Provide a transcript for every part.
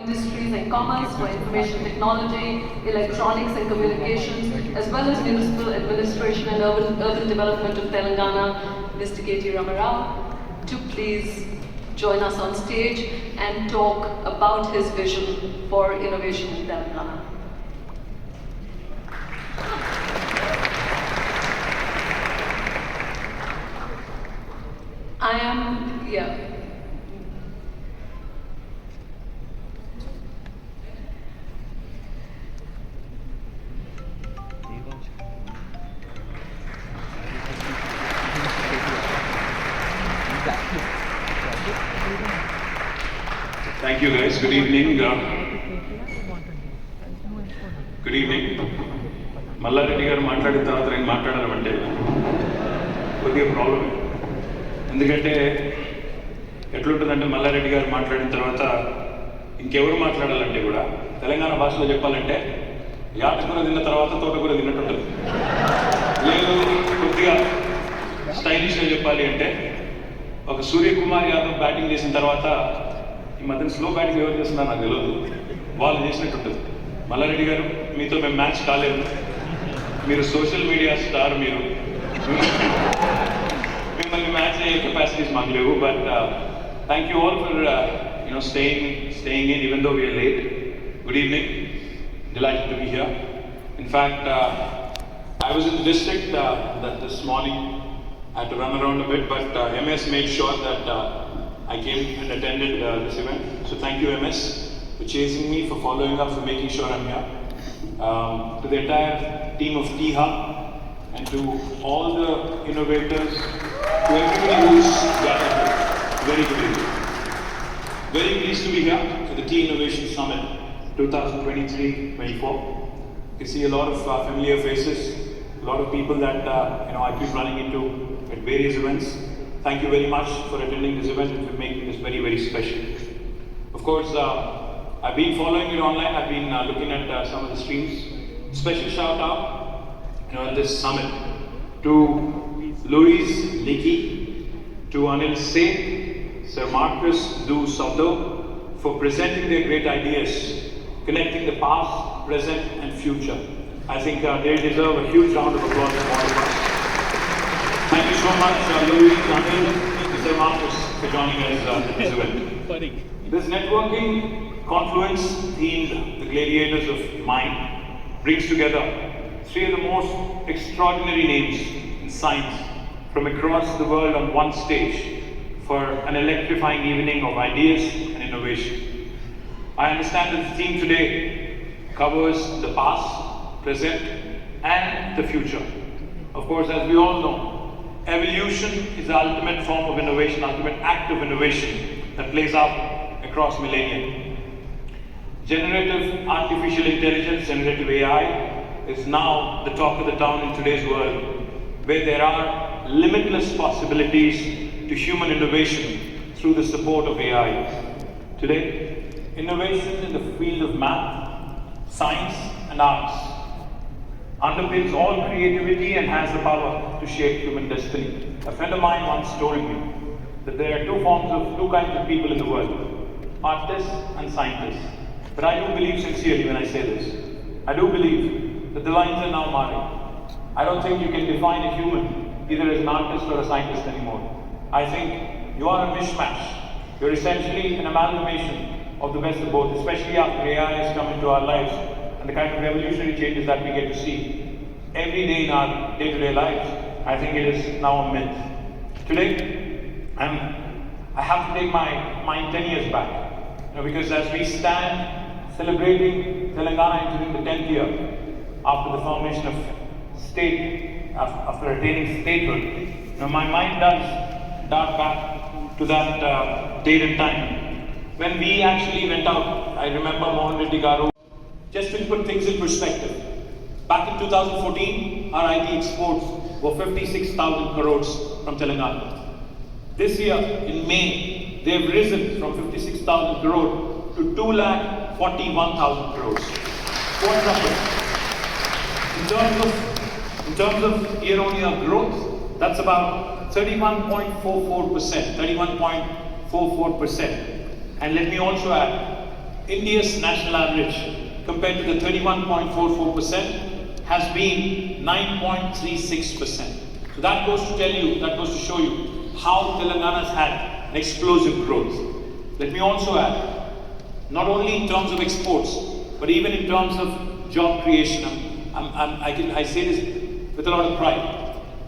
industries and commerce, for information technology, electronics and communications, as well as municipal administration and urban development of Telangana, Mr. KTR Sir, to please join us on stage and talk about his vision for innovation in Telangana. Thank you guys. Good evening. Good evening. Mallareddy గారు మాట్లాడిన తర్వాత నేను మాట్లాడడం అంటే కొద్దిగా ప్రాబ్లమే. ఎందుకంటే ఎట్లుంటుందంటే మల్లారెడ్డి గారు మాట్లాడిన తర్వాత ఇంకెవరు మాట్లాడాలంటే కూడా తెలంగాణ భాషలో చెప్పాలంటే యాటకూర తిన్న తర్వాత తోటకూర తిన్నట్టుంటుంది. లేదు కొద్దిగా స్టైలిష్గా చెప్పాలి అంటే ఒక సూర్యకుమార్ యాదవ్ బ్యాటింగ్ చేసిన తర్వాత ఈ మధ్యన స్లో బ్యాటింగ్ ఎవరు చేస్తున్నారు నాకు తెలియదు, వాళ్ళు చేసినట్టుంటుంది. మల్లారెడ్డి గారు మీతో మేము మ్యాచ్ కాలేదు, మీరు సోషల్ మీడియా స్టార్, మీరు మిమ్మల్ని మ్యాచ్ అయ్యే కెపాసిటీస్ మాకు లేవు. But thank you all for staying in even though we are late. Good evening. Delighted to be here. In fact, I was in the district that this morning. I had to run around a bit, but MS made sure that I came and attended this event. So thank you, MS, for chasing me, for following up, for making sure I'm here. To the entire team of THub and to all the innovators, to everybody who's gathered here. Very good evening. Very pleased to be here for the T Innovation Summit 2023-24. You see a lot of familiar faces, a lot of people that I keep running into at various events. Thank you very much for attending this event and for making this very, very special. Of course, I've been following it online. I've been looking at some of the streams. Special shout out, at this summit to Louise Leakey, to Anil Seth, Sir Marcus Du Sabdo, for presenting their great ideas, connecting the past, present and future. I think they deserve a huge round of applause from all of us. Thank you so much, Louise, Anil, Sir Marcus, for joining us at this event. This networking confluence themed The Gladiators of Mind brings together three of the most extraordinary names in science from across the world on one stage for an electrifying evening of ideas and innovation. I understand that the theme today covers the past, present and the future. Of course, as we all know, evolution is the ultimate form of innovation, ultimate act of innovation that plays out across millennia. Generative artificial intelligence, generative AI, is now the talk of the town in today's world, where there are limitless possibilities to human innovation through the support of AI. Today, innovation in the field of math, science and arts underpins all creativity and has the power to shape human destiny. A friend of mine once told me that there are two kinds of people in the world, artists and scientists. But I do believe sincerely when I say this. I do believe that the lines are now marring. I don't think you can define a human either as an artist or a scientist anymore. I think you are a mishmash. You're essentially an amalgamation of the best of both, especially after AI has come into our lives and the kind of revolutionary changes that we get to see every day in our day-to-day lives. I think it is now a myth. Today, I have to take my mind 10 years back, because as we stand celebrating Telangana entering the 10th year after the formation of state, after attaining statehood, my mind does dart back to that date and time when we actually went out. I remember Mohan Reddy Garu. Just to put things in perspective, back in 2014, our IT exports were 56,000 crores from Telangana. This year, in May, they have risen from 56,000 crores to 2,41,000 crores. Quadrupled. In terms of year-on-year growth, that's about 31.44%. And let me also add, India's national average compared to the 31.44% has been 9.36%. So that goes to tell you, that goes to show you how Telangana's had an explosive growth. Let me also add, not only in terms of exports, but even in terms of job creation. I say this with a lot of pride.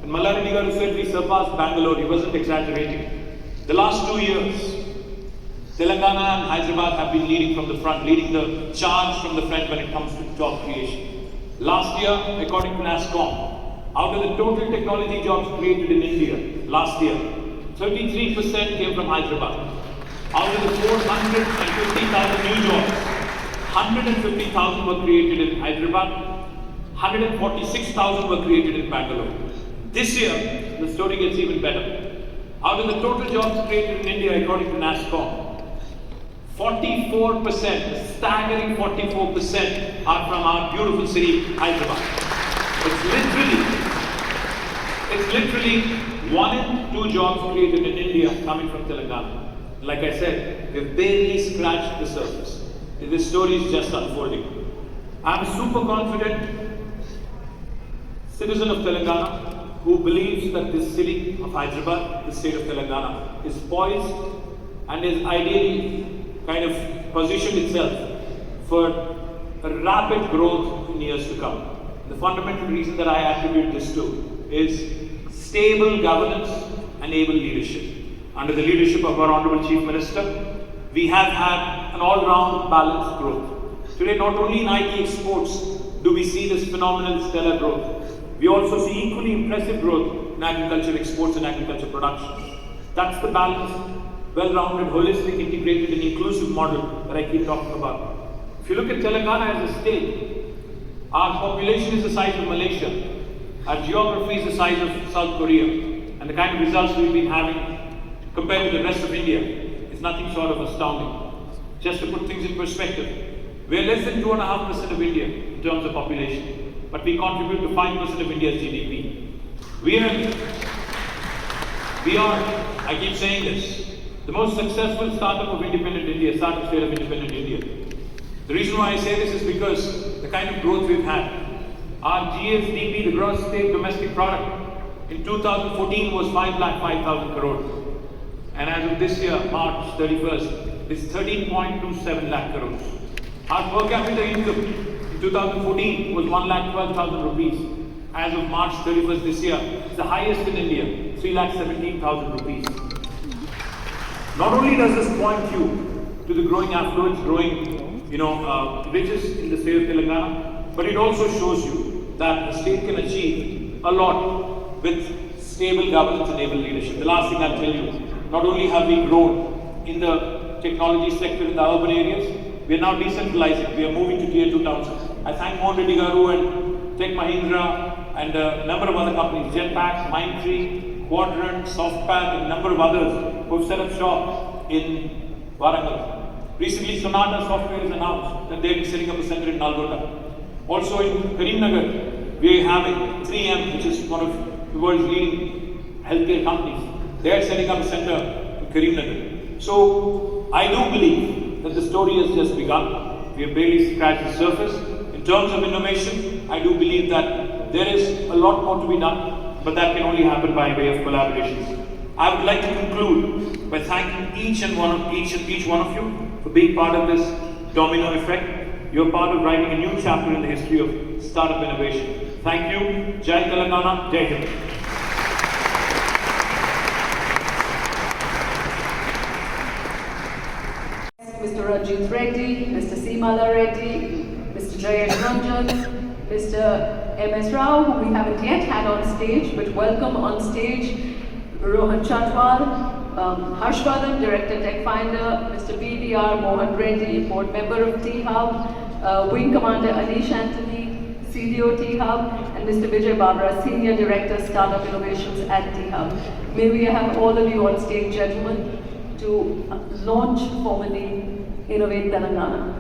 When Mallaredi Garu said we surpassed Bangalore, he wasn't exaggerating. The last 2 years, Telangana and Hyderabad have been leading from the front, leading the charge from the front when it comes to job creation. Last year, according to NASSCOM, out of the total technology jobs created in India last year, 33% came from Hyderabad. Out of the 450,000 new jobs, 150,000 were created in Hyderabad, 146,000 were created in Bangalore. This year, the story gets even better. Out of the total jobs created in India, according to NASSCOM, 44%, a staggering 44% are from our beautiful city, Hyderabad. It's literally 1 in 2 jobs created in India coming from Telangana. Like I said, we've barely scratched the surface. This story is just unfolding. I'm a super confident citizen of Telangana who believes that this city of Hyderabad, the state of Telangana, is poised and is ideally kind of positioned itself for a rapid growth in years to come. The fundamental reason that I attribute this to is stable governance and able leadership. Under the leadership of our Honorable Chief Minister, we have had an all-round balanced growth. Today, not only in IT exports do we see this phenomenal stellar growth, we also see equally impressive growth in agriculture exports and agriculture production. That's the balanced, well-rounded, holistic, integrated and inclusive model that I keep talking about. If you look at Telangana as a state, our population is the size of Malaysia, our geography is the size of South Korea, and the kind of results we've been having compared to the rest of India is nothing short of astounding. Just to put things in perspective, we're less than 2.5% of India in terms of population, but we contribute to 5% of India's GDP. We are, I keep saying this, the most successful startup of independent India, startup state of independent India. The reason why I say this is because the kind of growth we've had. Our GSDP, the gross state domestic product, in 2014 was 5,05,000 crores. And as of this year, March 31st, it's 13.27 lakh crores. Our per capita income in 2014 was 1,12,000 rupees. As of March 31st this year, it's the highest in India, 3,17,000 rupees. Not only does this point you to the growing affluence, growing riches in the state of Telangana, but it also shows you that the state can achieve a lot with stable governance and able leadership. The last thing I'll tell you, not only have we grown in the technology sector in the urban areas, we are now decentralizing. We are moving to tier 2 towns. I thank Mallaredi Garu and Tech Mahindra and a number of other companies, Jetpack, Mindtree, Quadrant, Softpath, and a number of others who have set up shop in Warangal. Recently, Sonata Software has announced that they'll be setting up a center in Nalgonda. Also in Karimnagar, we are having 3M, which is one of the world's leading healthcare companies. They are setting up a center in Karimnagar. So, I do believe that the story has just begun. We have barely scratched the surface. In terms of innovation, I do believe that there is a lot more to be done, but that can only happen by way of collaborations. I would like to conclude by thanking each one of you for being part of this domino effect. You're part of writing a new chapter in the history of startup innovation. Thank you. Jai Telangana, Jai Hind. Mr. Rajit Reddy, Mr. Seemala Reddy, Mr. Jayesh Ranjan, Mr. M.S. Rao, who we haven't yet had on stage, but welcome on stage Rohan Chatwal, Harshvardhan, Director Tech Finder, Mr. BDR Mohan Reddy, Board Member of THub, Wing Commander Anish Anthony, CDO THub, and Mr. Vijay Babra, Senior Director Startup Innovations at THub. May we have all of you on stage, gentlemen, to launch formally Innovate Telangana.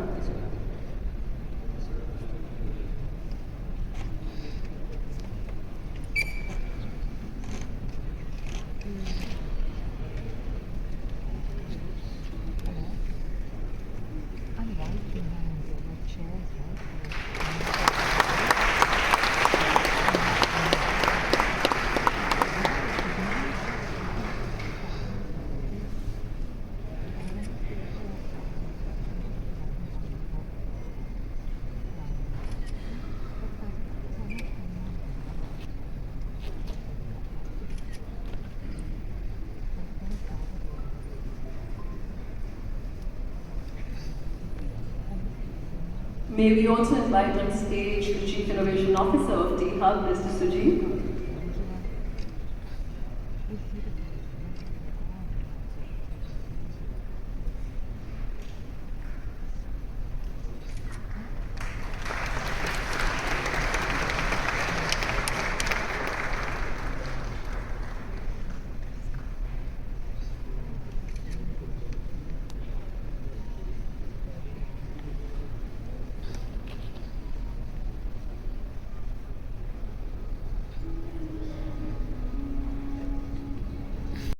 May we also invite on stage the Chief Innovation Officer of THub, Mr. Sujit.